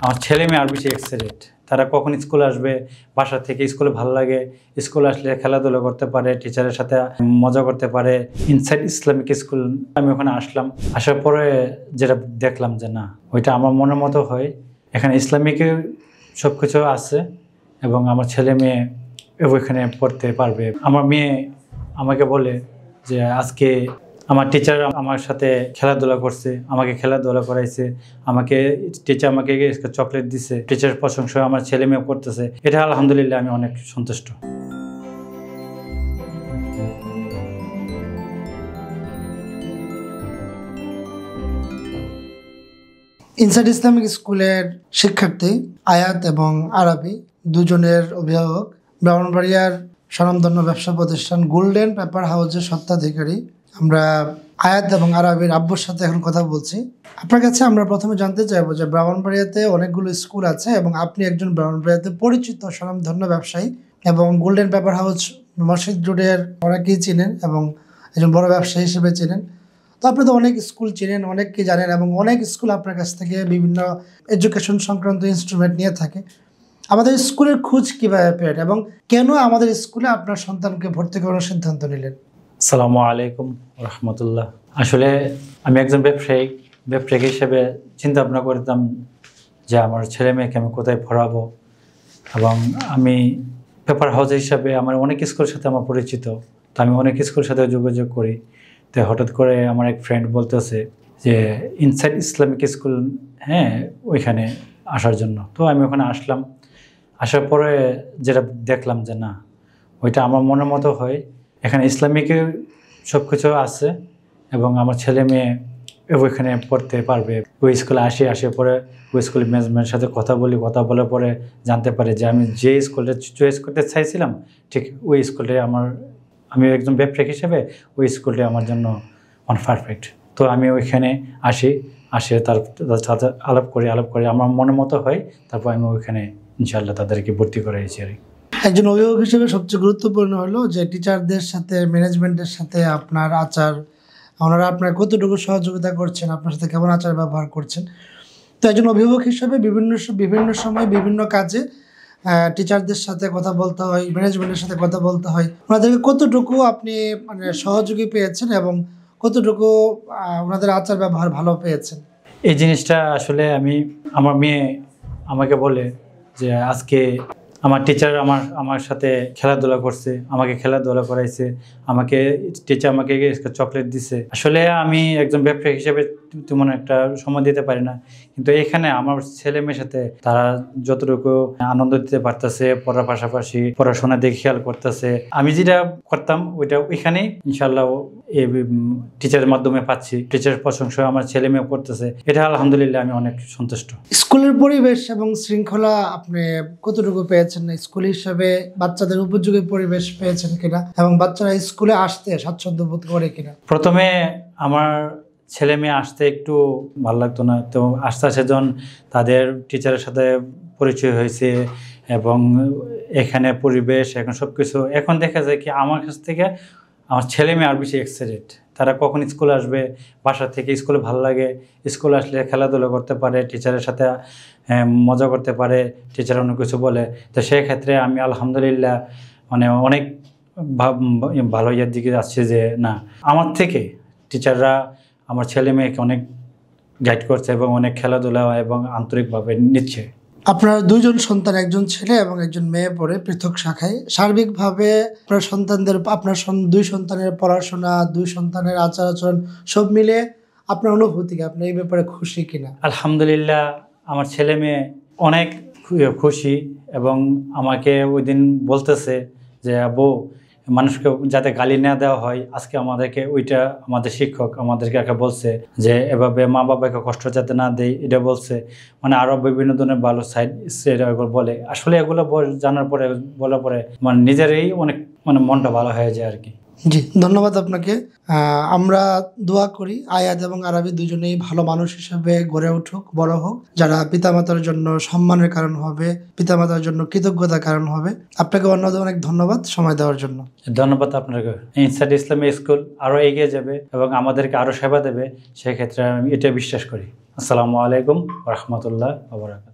আমার ছেলে মেয়ে আর বেশি এক্সাইটেড। তারা কখন স্কুলে আসবে, বাসা থেকে স্কুলে ভালো লাগে, স্কুলে আসলে খেলাধুলা করতে পারে, টিচারের সাথে মজা করতে পারে। ইনসাইড ইসলামিক স্কুল আমি ওখানে আসলাম, আসার পরে যেটা দেখলাম যে না, ওইটা আমার মনের মতো হয়। এখানে ইসলামিকের সব কিছু আছে এবং আমার ছেলে মেয়ে ওইখানে পড়তে পারবে। আমার মেয়ে আমাকে বলে যে আজকে আমার টিচার আমার সাথে খেলাধুলা করছে, আমাকে খেলাধুলা করাইছে, টিচার আমাকে চকলেট দিছে, টিচারের প্রশংসা আমার ছেলে মেয়ে করতেছে। এটা আলহামদুলিল্লাহ আমি অনেক সন্তুষ্ট। ইনসাইড ইসলামিক স্কুলের শিক্ষার্থী আয়াত এবং আরাবি দুজনের অভিভাবক, ব্রাহ্মণবাড়িয়ার স্বনামধন্য ব্যবসা প্রতিষ্ঠান গোল্ডেন পেপার হাউসের স্বত্বাধিকারী আমরা আয়াত এবং আরাবির আব্বুর সাথে এখন কথা বলছি। আপনার কাছে আমরা প্রথমে জানতে চাইবো যে ব্রাহ্মণবাড়িয়াতে অনেকগুলো স্কুল আছে এবং আপনি একজন ব্রাহ্মণবাড়িয়াতে পরিচিত স্বনামধন্য ব্যবসায়ী এবং গোল্ডেন পেপার হাউস মসজিদ রোডের অনেকেই চিনেন এবং একজন বড় ব্যবসায়ী হিসেবে চিনেন। তো আপনি তো অনেক স্কুল চিনেন, অনেককে জানেন এবং অনেক স্কুল আপনার কাছ থেকে বিভিন্ন এডুকেশন সংক্রান্ত ইনস্ট্রুমেন্ট নিয়ে থাকে। আমাদের স্কুলের খোঁজ কীভাবে পেলেন এবং কেন আমাদের স্কুলে আপনার সন্তানকে ভর্তি করার সিদ্ধান্ত নিলেন? আসসালামু আলাইকুম রহমতুল্লাহ। আসলে আমি একজন ব্যবসায়িক হিসেবে চিন্তা ভাবনা করতাম যে আমার ছেলে মেয়েকে আমি কোথায় পড়াবো, এবং আমি পেপার হাউস হিসাবে আমার অনেক স্কুলের সাথে আমার পরিচিত, তো আমি অনেক স্কুলের সাথে যোগাযোগ করি। তো হঠাৎ করে আমার এক ফ্রেন্ড বলতেছে যে ইনসাইড ইসলামিক স্কুল, হ্যাঁ, ওইখানে আসার জন্য। তো আমি ওখানে আসলাম, আসার পরে যেটা দেখলাম যে না, ওইটা আমার মনের মতো হয়। এখানে ইসলামিকের সব কিছু আছে এবং আমার ছেলে মেয়ে ওইখানে পড়তে পারবে। ওই স্কুলে আসে পরে ওই স্কুলের ম্যানেজমেন্টের সাথে কথা বলার পরে জানতে পারে যে আমি যে স্কুলটা চয়েস করতে চাইছিলাম ঠিক ওই স্কুলটাই আমি একজন ব্যবসায়িক হিসেবে ওই স্কুলটাই আমার জন্য পারফেক্ট। তো আমি ওইখানে আসে তার সাথে আলাপ করে আমার মনের মতো হয়, তারপর আমি ওইখানে ইনশাআল্লাহ তাদেরকে ভর্তি করাইছি আর কি। একজন অভিভাবক হিসেবে সবচেয়ে গুরুত্বপূর্ণ হলো যে টিচারদের সাথে ম্যানেজমেন্টের সাথে আপনার আচার, ওনারা আপনার কতটুকু সহযোগিতা করছেন, আপনার সাথে কেমন আচার ব্যবহার করছেন। তো একজন অভিভাবক হিসেবে বিভিন্ন সময় বিভিন্ন কাজে টিচারদের সাথে কথা বলতে হয়, ম্যানেজমেন্টের সাথে কথা বলতে হয়। ওনাদেরকে কতটুকু আপনি মানে সহযোগী পেয়েছেন এবং কতটুকু ওনাদের আচার ব্যবহার ভালো পেয়েছেন? এই জিনিসটা আসলে আমার মেয়ে আমাকে বলে যে আজকে আমার টিচার আমার সাথে খেলাধুলা করছে, আমাকে খেলাধুলা করাইছে, টিচার আমাকে চকলেট দিছে। আসলে আমি একজন ব্যবসায়ী হিসেবে তেমন একটা সময় দিতে পারি না, কিন্তু এখানে আমার ছেলে মেয়ের সাথে তারা যতটুকু আনন্দ দিতে পারতেছে, পড়ার পাশাপাশি পড়াশোনা দিকে খেয়াল করতেছে। আমি যেটা করতাম ওইটা ওইখানেই ইনশাল্লাহ এই টিচারের মাধ্যমে পাচ্ছি। টিচারের প্রশংসা আমার ছেলে মেয়ে করতেছে, এটা আলহামদুলিল্লাহ আমি অনেক সন্তুষ্ট। স্কুলের পরিবেশ এবং শৃঙ্খলা আপনি কতটুকু পেয়েছেন? স্কুল হিসাবে বাচ্চাদের উপযোগী পরিবেশ পেয়েছেন কিনা এবং বাচ্চারা স্কুলে আসতে স্বাচ্ছন্দ্য বোধ করে কিনা? প্রথমে আমার ছেলে মেয়ে আসতে একটু ভালো লাগতো না, তো আস্তে আস্তে যখন তাদের টিচারের সাথে পরিচয় হয়েছে এবং এখানে পরিবেশ এখন সব কিছু, এখন দেখা যায় কি আমার কাছ থেকে আমার ছেলে মেয়ে আর বেশি এক্সাইটেড। তারা কখন স্কুলে আসবে, বাসা থেকে স্কুলে ভালো লাগে, স্কুলে আসলে খেলাধুলা করতে পারে, টিচারের সাথে মজা করতে পারে, টিচার অনেক কিছু বলে। তো সেক্ষেত্রে আমি আলহামদুলিল্লাহ মানে অনেক ভালো ইয়ের দিকে আসছে যে না, আমার থেকে টিচাররা আমার ছেলে মেয়েকে অনেক গাইড করছে এবং অনেক খেলাধুলা এবং আন্তরিকভাবে নিচ্ছে। আপনার দুইজন সন্তান, একজন ছেলে এবং একজন মেয়ে পড়ে পৃথক শাখায়। সার্বিকভাবে আপনার দুই সন্তানের পড়াশোনা, দুই সন্তানের আচার আচরণ সব মিলে আপনার অনুভূতি, আপনি এই ব্যাপারে খুশি কিনা? আলহামদুলিল্লাহ আমার ছেলে মেয়ে অনেক খুশি এবং আমাকে ওই দিন বলতেছে যে আব্বু, মানুষকে যাতে গালি না দেওয়া হয়, আজকে আমাদের শিক্ষক আমাদেরকে একটা বলছে যে এভাবে মা বাবাকে কষ্ট যাতে না দেয়, এটা বলছে। মানে আরো বিভিন্ন ধরনের ভালো সাইড বলে। আসলে এগুলো বলার পরে মানে নিজেরই অনেক মনটা ভালো হয়ে যায় আর কি। জি, ধন্যবাদ আপনাকে। আমরা দোয়া করি আয়াত এবং আরাবি দুজনেই ভালো মানুষ হিসেবে গড়ে উঠুক, বড় হোক, যারা পিতামাতার জন্য সম্মানের কারণ হবে, পিতামাতার জন্য কৃতজ্ঞতার কারণ হবে। আপনাকে অনেক ধন্যবাদ সময় দেওয়ার জন্য। ধন্যবাদ আপনাকে। ইনসাইড ইসলামিক স্কুল আরো এগিয়ে যাবে এবং আমাদেরকে আরো সেবা দেবে, সেক্ষেত্রে আমি এটা বিশ্বাস করি। আসসালামু আলাইকুম ওয়া রাহমাতুল্লাহি ওয়া বারাকাতুহু।